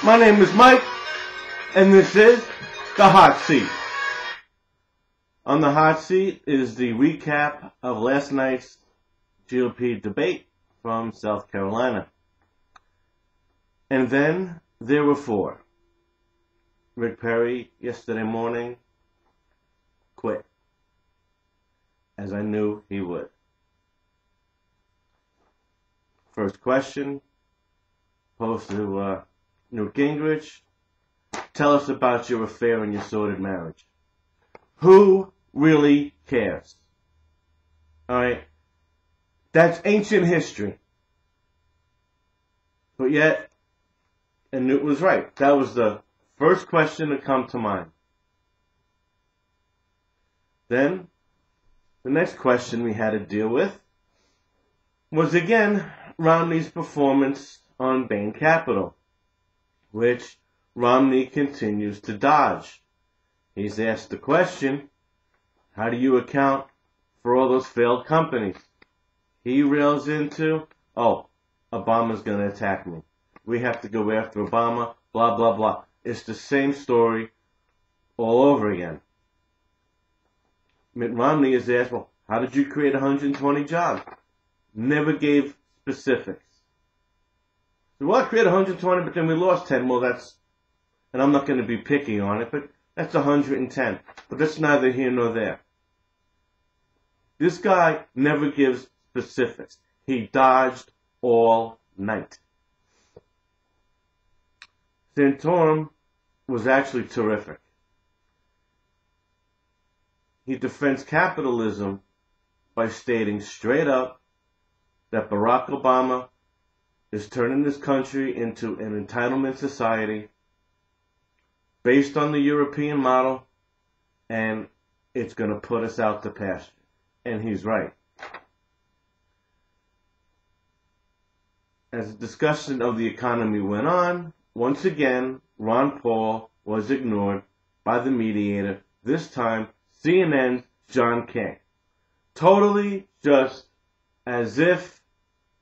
My name is Mike, and this is The Hot Seat. On the hot seat is the recap of last night's GOP debate from South Carolina. And then there were four. Rick Perry, yesterday morning, quit, as I knew he would. First question, posed to Newt Gingrich. Tell us about your affair and your sordid marriage. Who really cares? Alright? That's ancient history. But yet, and Newt was right. That was the first question to come to mind. Then, the next question we had to deal with was again Romney's performance on Bain Capital, which Romney continues to dodge. He's asked the question, how do you account for all those failed companies? He rails into, Obama's going to attack me. We have to go after Obama, blah, blah, blah. It's the same story all over again. Mitt Romney is asked, well, how did you create 120 jobs? Never gave specifics. Well, I created 120, but then we lost 10. Well, and I'm not going to be picky on it, but that's 110. But that's neither here nor there. This guy never gives specifics. He dodged all night. Santorum was actually terrific. He defends capitalism by stating straight up that Barack Obama is turning this country into an entitlement society based on the European model, and it's going to put us out to pasture. And he's right. As the discussion of the economy went on, once again, Ron Paul was ignored by the mediator, this time CNN's John King. Totally just as if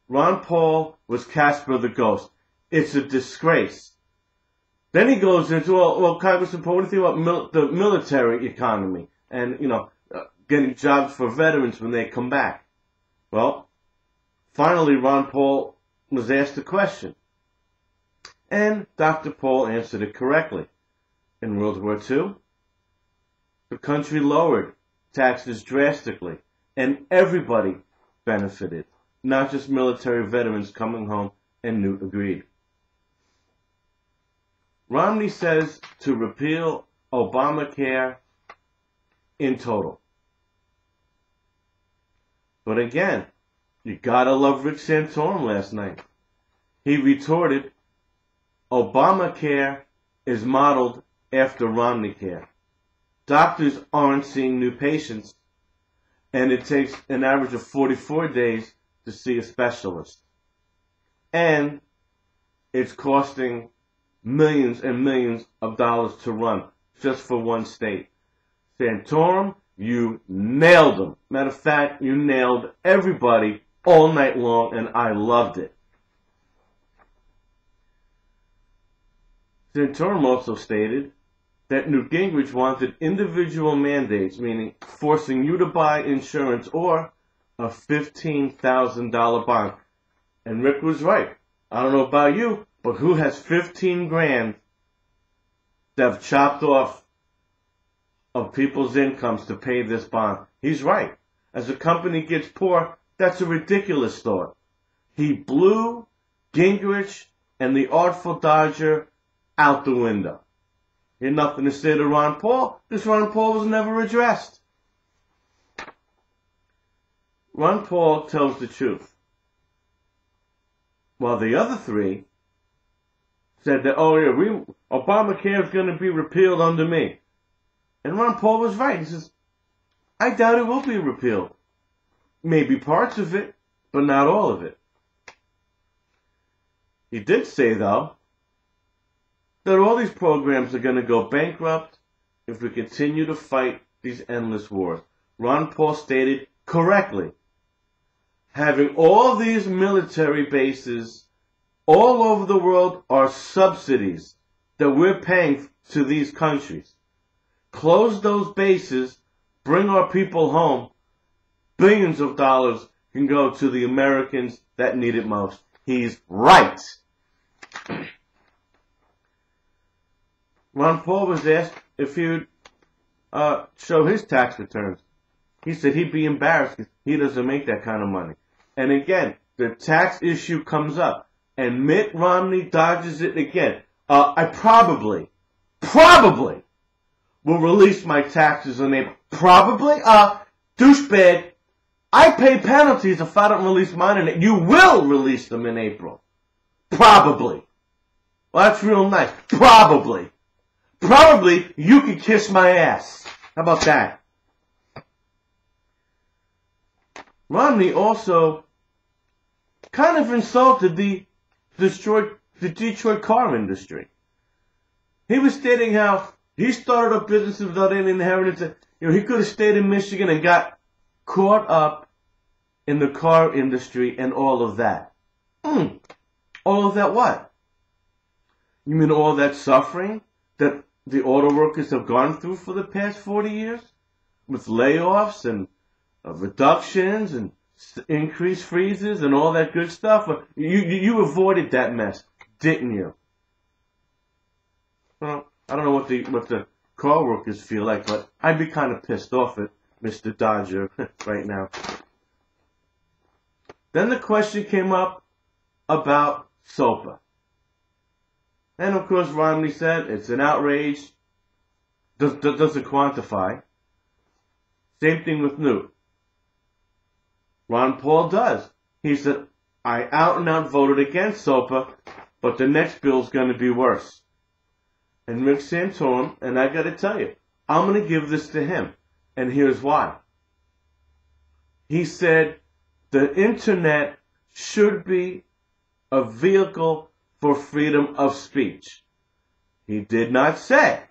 Ron Paul was Casper the Ghost. It's a disgrace. Then he goes into, Congressman Paul, what do you think about the military economy and, getting jobs for veterans when they come back? Well, finally, Ron Paul was asked the question. And Dr. Paul answered it correctly. In World War II, the country lowered taxes drastically, and everybody benefited, not just military veterans coming home, and Newt agreed. Romney says to repeal Obamacare in total. But again, you gotta love Rick Santorum last night. He retorted, Obamacare is modeled after Romneycare. Doctors aren't seeing new patients, and it takes an average of 44 days to see a specialist. And it's costing millions and millions of dollars to run just for one state. Santorum, you nailed them. Matter of fact, you nailed everybody all night long, and I loved it. Santorum also stated that Newt Gingrich wanted individual mandates, meaning forcing you to buy insurance or a $15,000 bond. And Rick was right. I don't know about you, but who has 15 grand that have chopped off of people's incomes to pay this bond? He's right. As a company gets poor, that's a ridiculous thought. He blew Gingrich and the Artful Dodger out the window. He had nothing to say to Ron Paul, because Ron Paul was never addressed. Ron Paul tells the truth. While the other three said that, Obamacare is going to be repealed under me. And Ron Paul was right. He says, I doubt it will be repealed. Maybe parts of it, but not all of it. He did say, though, that all these programs are going to go bankrupt if we continue to fight these endless wars. Ron Paul stated correctly, having all these military bases all over the world are subsidies that we're paying to these countries. Close those bases, bring our people home. Billions of dollars can go to the Americans that need it most. He's right. Ron Paul was asked if he would show his tax returns. He said he'd be embarrassed because he doesn't make that kind of money. And again, the tax issue comes up, and Mitt Romney dodges it again. I probably will release my taxes in April. Probably? Douchebag. I pay penalties if I don't release mine in April. You will release them in April. Probably. Well, that's real nice. Probably. Probably you could kiss my ass. How about that? Romney also kind of insulted the Detroit car industry. He was stating how he started a business without any inheritance. He could have stayed in Michigan and got caught up in the car industry and all of that. All of that what? You mean all that suffering that the auto workers have gone through for the past 40 years? With layoffs and reductions and increased freezes and all that good stuff? You avoided that mess, didn't you? Well, I don't know what the car workers feel like, but I'd be kind of pissed off at Mr. Dodger right now. Then the question came up about SOPA. And of course Romney said it's an outrage, doesn't quantify. Same thing with Newt. Ron Paul does. He said, I out and out voted against SOPA, but the next bill's going to be worse. And Rick Santorum, and I got to tell you, I'm going to give this to him. And here's why. He said the internet should be a vehicle for freedom of speech. He did not say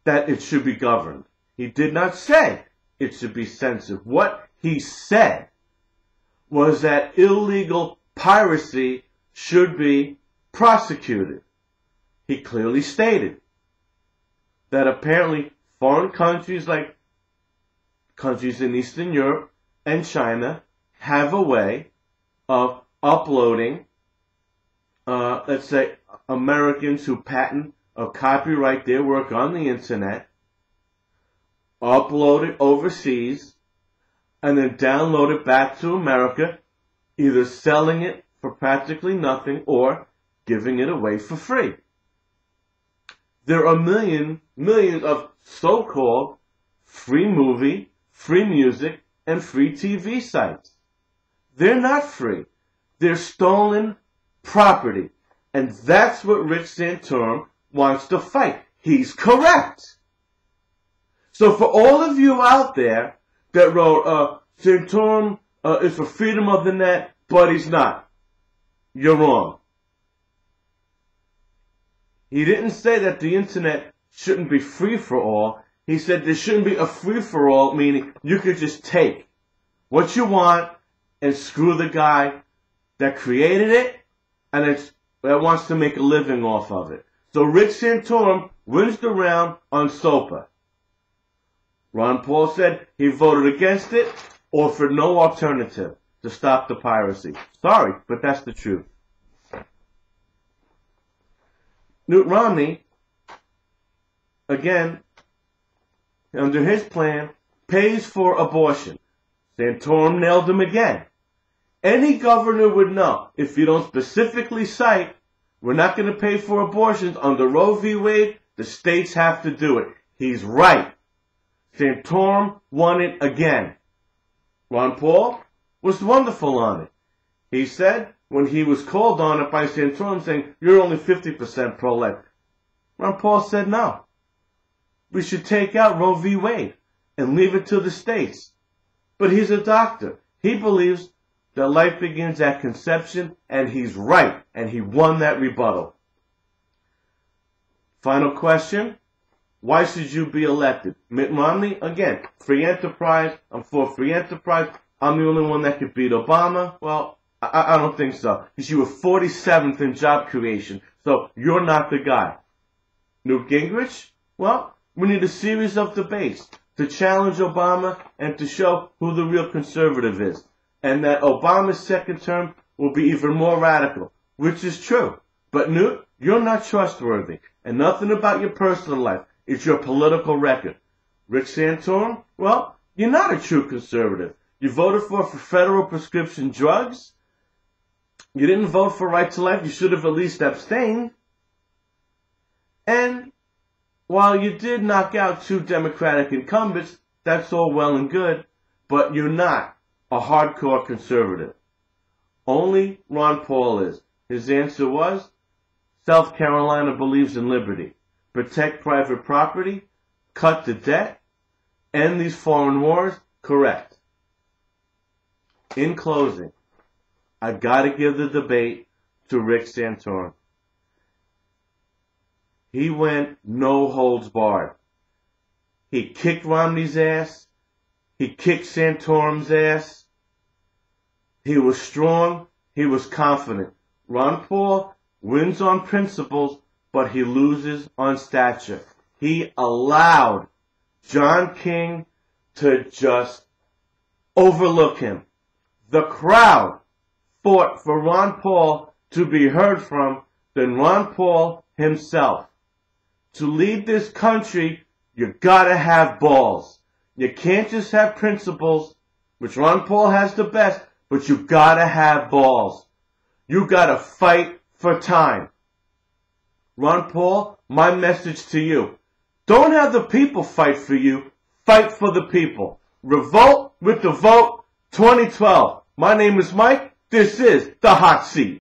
that it should be governed. He did not say it should be censored. What he said was that illegal piracy should be prosecuted. He clearly stated that apparently foreign countries like countries in Eastern Europe and China have a way of uploading, let's say, Americans who patent or copyright their work on the internet, upload it overseas, and then download it back to America, either selling it for practically nothing or giving it away for free. There are millions of so-called free movie, free music, and free TV sites. They're not free. They're stolen property. And that's what Rick Santorum wants to fight. He's correct. So for all of you out there that wrote, Santorum is for freedom of the net, but he's not, you're wrong. He didn't say that the internet shouldn't be free for all. He said there shouldn't be a free for all, meaning you could just take what you want and screw the guy that created it and that wants to make a living off of it. So Rick Santorum wins the round on SOPA. Ron Paul said he voted against it, offered no alternative to stop the piracy. Sorry, but that's the truth. Newt Romney, again, under his plan, pays for abortion. Santorum nailed him again. Any governor would know, if you don't specifically cite, we're not going to pay for abortions under Roe v. Wade, the states have to do it. He's right. Santorum won it again. Ron Paul was wonderful on it. He said, when he was called on it by Santorum saying, you're only 50% pro-life, Ron Paul said no. We should take out Roe v. Wade and leave it to the states. But he's a doctor. He believes that life begins at conception, and he's right, and he won that rebuttal. Final question. Why should you be elected? Mitt Romney, again, free enterprise. I'm for free enterprise. I'm the only one that could beat Obama. Well, I don't think so. Because you were 47th in job creation. So you're not the guy. Newt Gingrich? Well, we need a series of debates to challenge Obama and to show who the real conservative is. And that Obama's second term will be even more radical, which is true. But Newt, you're not trustworthy. And nothing about your personal life. It's your political record. Rick Santorum? Well, you're not a true conservative. You voted for federal prescription drugs. You didn't vote for right to life. You should have at least abstained. And while you did knock out 2 Democratic incumbents, that's all well and good, but you're not a hardcore conservative. Only Ron Paul is. His answer was, South Carolina believes in liberty. Protect private property, cut the debt, end these foreign wars, correct. In closing, I gotta give the debate to Rick Santorum. He went no holds barred. He kicked Romney's ass. He kicked Santorum's ass. He was strong. He was confident. Ron Paul wins on principles, but he loses on stature. He allowed John King to just overlook him. The crowd fought for Ron Paul to be heard from than Ron Paul himself. To lead this country, you gotta have balls. You can't just have principles, which Ron Paul has the best, but you gotta have balls. You gotta fight for time. Ron Paul, my message to you. Don't have the people fight for you. Fight for the people. Revolt with the vote 2012. My name is Mike. This is The Hot Seat.